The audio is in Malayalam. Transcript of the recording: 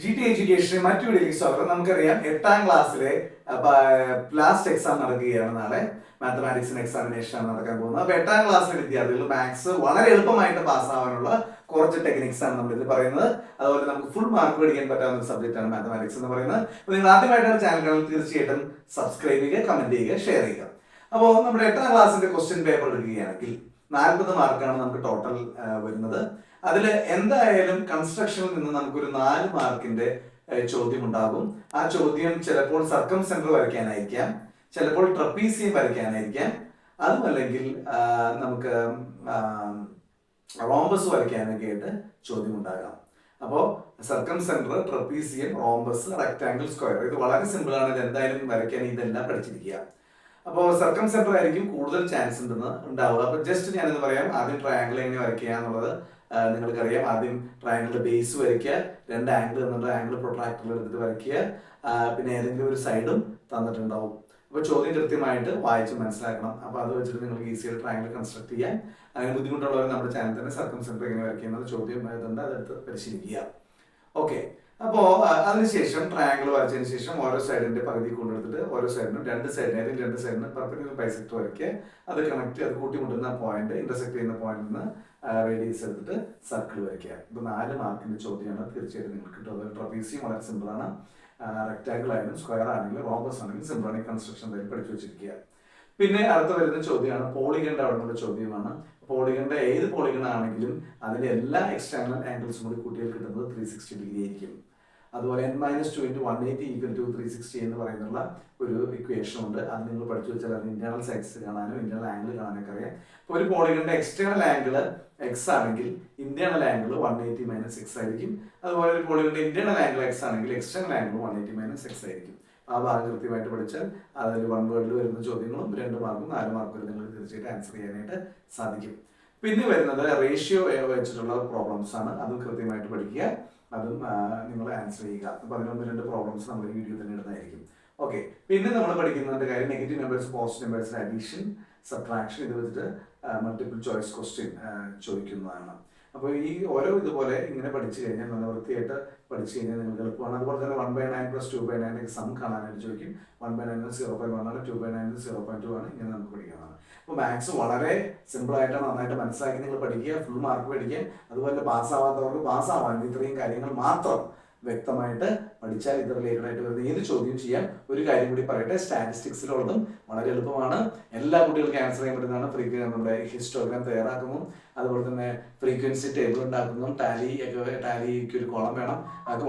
GT എഡ്യൂക്കേഷൻ മറ്റു വീഡിയോയിലേക്ക് സ്വാഗതം. നമുക്കറിയാം 8ാം ക്ലാസ്സിലെ ലാസ്റ്റ് എക്സാം നടക്കുകയാണ്. നാളെ മാത്തമാറ്റിക്സിന് എക്സാമിനേഷൻ ആണ് നടക്കാൻ പോകുന്നത്. അപ്പൊ 8ാം ക്ലാസ്സിലെ വിദ്യാർത്ഥികൾ മാത്സ് വളരെ എളുപ്പമായിട്ട് പാസ്സാവാനുള്ള കുറച്ച് ടെക്നിക്സ് ആണ് നമ്മൾ ഇത് പറയുന്നത്. അതുപോലെ നമുക്ക് ഫുൾ മാർക്ക് മേടിക്കാൻ പറ്റാവുന്ന ഒരു സബ്ജക്റ്റ് ആണ് മാത്തമാറ്റിക്സ് എന്ന് പറയുന്നത്. അപ്പോൾ നിങ്ങൾ ആദ്യമായിട്ടാണ് ചാനൽ കാണുന്നത്, തീർച്ചയായിട്ടും സബ്സ്ക്രൈബ് ചെയ്യുക, കമന്റ് ചെയ്യുക, ഷെയർ ചെയ്യുക. അപ്പോൾ നമ്മുടെ 8ാം ക്ലാസ്സിന്റെ ക്വസ്റ്റ്യൻ പേപ്പർ എടുക്കുകയാണെങ്കിൽ 40 മാർക്കാണ് നമുക്ക് ടോട്ടൽ വരുന്നത്. അതിൽ എന്തായാലും കൺസ്ട്രക്ഷനിൽ നിന്ന് നമുക്കൊരു 4 മാർക്കിന്റെ ചോദ്യം ഉണ്ടാകും. ആ ചോദ്യം ചിലപ്പോൾ സർക്കം സെന്റർ വരയ്ക്കാനായിരിക്കാം, ചിലപ്പോൾ ട്രപ്പീസിയം വരയ്ക്കാനായിരിക്കാം, അതുമല്ലെങ്കിൽ നമുക്ക് റോംബസ് വരയ്ക്കാനൊക്കെ ആയിട്ട് ചോദ്യം ഉണ്ടാകാം. അപ്പോൾ circumcentre, trapezium, rhombus, rectangle, square, ഇത് വളരെ സിമ്പിൾ ആണ്. ഇത് എന്തായാലും വരയ്ക്കാൻ ഇതെല്ലാം പഠിച്ചിരിക്കുക. അപ്പോൾ സർക്കം സെന്റർ ആയിരിക്കും കൂടുതൽ ചാൻസ് ഉണ്ടാവുക. അപ്പൊ ജസ്റ്റ് ഞാനെന്ന് പറയാം, ആദ്യം ട്രയാങ്കിൾ എങ്ങനെ വരയ്ക്കുക എന്നുള്ളത് നിങ്ങൾക്കറിയാം. ആദ്യം ട്രയാങ്കിളിന്റെ ബേസ് വരയ്ക്കുക, 2 ആംഗിൾ തന്നിട്ട് ആംഗിൾ പ്രൊട്രാക്ടറിൽ എടുത്തിട്ട് വരയ്ക്കുക, പിന്നെ ഏതെങ്കിലും ഒരു സൈഡും തന്നിട്ടുണ്ടാവും. അപ്പോൾ ചോദ്യം കൃത്യമായിട്ട് വായിച്ച് മനസ്സിലാക്കണം. അപ്പോൾ അത് വെച്ചിട്ട് നിങ്ങൾക്ക് ഈസിയായിട്ട് ട്രയാങ്കിൾ കൺസ്ട്രക്ട് ചെയ്യാൻ. അങ്ങനെ ബുദ്ധിമുട്ടുള്ളവർ നമ്മുടെ ചാനൽ തന്നെ സർക്കം സെന്റർ എങ്ങനെ വരയ്ക്കുന്നത് ചോദ്യം എഴുതുന്നുണ്ട്, അതെടുത്ത് പരിശീലിക്കുക. ഓക്കെ, അപ്പോൾ അതിനുശേഷം ട്രയാങ്കിൾ വരച്ചതിന് ശേഷം ഓരോ സൈഡിന്റെ പകുതി കൊണ്ടെടുത്തിട്ട് ഓരോ സൈഡിനും 2 സൈഡിന് പെർപെൻഡിക്കുലർ ബൈസെക്ടർ വരയ്ക്കുക. അത് കണക്ട്, അത് കൂട്ടിമുട്ടുന്ന പോയിന്റ്, ഇന്റർസെക്ട് ചെയ്യുന്ന പോയിന്റിൽ നിന്ന് റേഡിയസ് എടുത്തിട്ട് സർക്കിൾ വരയ്ക്കുക. ഇത് 4 മാർക്കിന്റെ ചോദ്യമാണ്. തീർച്ചയായിട്ടും നിങ്ങൾക്ക് കിട്ടും. അതുപോലെ ട്രപ്പീസിയം വളരെ സിമ്പിൾ ആണ്. റെക്ടാങ്കിൾ ആയാലും സ്ക്വയർ ആണെങ്കിലും റോംബസ് ആണെങ്കിലും സിമ്പിൾ ആണ്. കൺസ്ട്രക്ഷൻ എന്തായാലും പഠിച്ചു വെച്ചിരിക്കുക. പിന്നെ അടുത്ത വരുന്ന ചോദ്യമാണ് പോളിഗന്റെ അവിടെ നിന്നുള്ള ചോദ്യമാണ്. പോളിഗന്റെ ഏത് പോളിഗൺ ആണെങ്കിലും അതിന്റെ എല്ലാ എക്സ്റ്റേണൽ ആംഗിൾസും കൂടി കൂട്ടിയാൽ കിട്ടുന്നത് 360 ഡിഗ്രി ആയിരിക്കും. അതുപോലെ n-2 × 180 = 360 എന്ന് പറയുന്നുള്ള ഒരു ഇക്വേഷൻ ഉണ്ട്. അത് നിങ്ങൾ പഠിച്ചു വെച്ചാൽ അത് ഇന്റേണൽ സൈഡ്സ് കാണാനും ഇന്റേണൽ ആംഗിൾ കാണാനൊക്കെ അറിയാം. ഇപ്പോൾ ഒരു പോളിഗണിന്റെ എക്സ്റ്റേണൽ ആംഗിൾ എക്സ് ആണെങ്കിൽ ഇന്റേണൽ ആംഗിൾ 180 - x ആയിരിക്കും. അതുപോലെ ഒരു പോളിഗണിന്റെ ഇന്റേണൽ ആംഗിൾ എക്സ് ആണെങ്കിൽ എക്സ്റ്റേണൽ ആംഗിൾ 180 - x ആയിരിക്കും. ആ ഭാഗം കൃത്യമായിട്ട് പഠിച്ചാൽ അതിൽ 1 വേർഡിൽ വരുന്ന ചോദ്യങ്ങളും 2 മാർക്കും 4 മാർക്കും നിങ്ങൾക്ക് തീർച്ചയായിട്ടും ആൻസർ ചെയ്യാനായിട്ട് സാധിക്കും. പിന്നെ വരുന്നത് റേഷ്യോ വെച്ചിട്ടുള്ള പ്രോബ്ലംസ് ആണ്. അതും കൃത്യമായിട്ട് പഠിക്കുക, അതും നിങ്ങൾ ആൻസർ ചെയ്യുക. അപ്പോൾ അതിനൊന്ന് 2 പ്രോബ്ലംസ് നമ്മൾ വീഡിയോ തന്നെ ഇടുന്നതായിരിക്കും. ഓക്കെ, പിന്നെ നമ്മൾ പഠിക്കുന്നതിന്റെ കാര്യം നെഗറ്റീവ് നമ്പേഴ്സ് പോസിറ്റീവ് നമ്പേഴ്സിന്റെ അഡീഷൻ, സബ്ട്രാക്ഷൻ, ഇത് വെച്ചിട്ട് മൾട്ടിപ്പിൾ ചോയ്സ് ക്വസ്റ്റ്യൻ ചോദിക്കുന്നതാണ്. അപ്പോൾ ഈ ഓരോ ഇതുപോലെ ഇങ്ങനെ പഠിച്ചു കഴിഞ്ഞാൽ നല്ല വൃത്തിയായിട്ട് പഠിച്ചു കഴിഞ്ഞാൽ നിങ്ങൾക്ക് എളുപ്പമാണ്. അതുപോലെ തന്നെ 1/9 + 2/9 സം കാണാനായിട്ട് ചോദിക്കും. 1/9 0.1 ആണ്, 2/9 0.2 ആണ്. ഇങ്ങനെ നമുക്ക് പഠിക്കാവുന്നതാണ്. അപ്പോൾ മാത്സ് വളരെ സിമ്പിൾ ആയിട്ടാണ്. നന്നായിട്ട് മനസ്സിലാക്കി നിങ്ങൾ പഠിക്കുക, ഫുൾ മാർക്ക് പഠിക്കുക. അതുപോലെ പാസ്സാവാത്തവർക്ക് പാസ്സാവാൻ ഇത്രയും കാര്യങ്ങൾ മാത്രം വ്യക്തമായിട്ട് പഠിച്ചാൽ ഇത് റിലേറ്റഡ് ആയിട്ട് വരുന്ന ഏത് ചോദ്യം ചെയ്യാം. ഒരു കാര്യം കൂടി പറയട്ടെ, സ്റ്റാറ്റിസ്റ്റിക്സിലുള്ളതും വളരെ എളുപ്പമാണ്. എല്ലാ കുട്ടികൾക്കും ആൻസർ ചെയ്യാൻ പറ്റുന്നതാണ്. നമ്മുടെ ഹിസ്റ്റോഗ്രാം തയ്യാറാക്കുന്നു, അതുപോലെ തന്നെ ഫ്രീക്വൻസി ടേബിൾ ഉണ്ടാക്കുന്നതും ടാലിക്ക് ഒരു കോളം വേണം. അതൊക്കെ